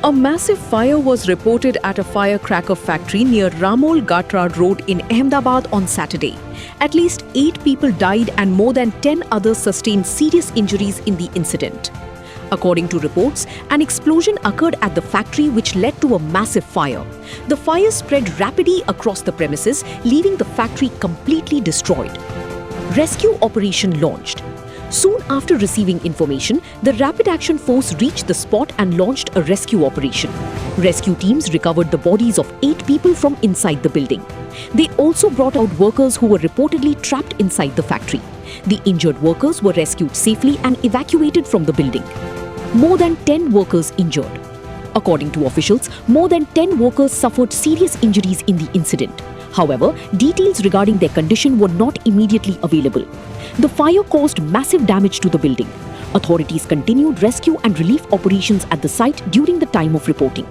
A massive fire was reported at a firecracker factory near Ramol Gatra Road in Ahmedabad on Saturday. At least 8 people died and more than 10 others sustained serious injuries in the incident. According to reports, an explosion occurred at the factory which led to a massive fire. The fire spread rapidly across the premises, leaving the factory completely destroyed. Rescue operation launched. Soon after receiving information, the Rapid Action Force reached the spot and launched a rescue operation. Rescue teams recovered the bodies of 8 people from inside the building. They also brought out workers who were reportedly trapped inside the factory. The injured workers were rescued safely and evacuated from the building. More than 10 workers injured. According to officials, more than 10 workers suffered serious injuries in the incident. However, details regarding their condition were not immediately available. The fire caused massive damage to the building. Authorities continued rescue and relief operations at the site during the time of reporting.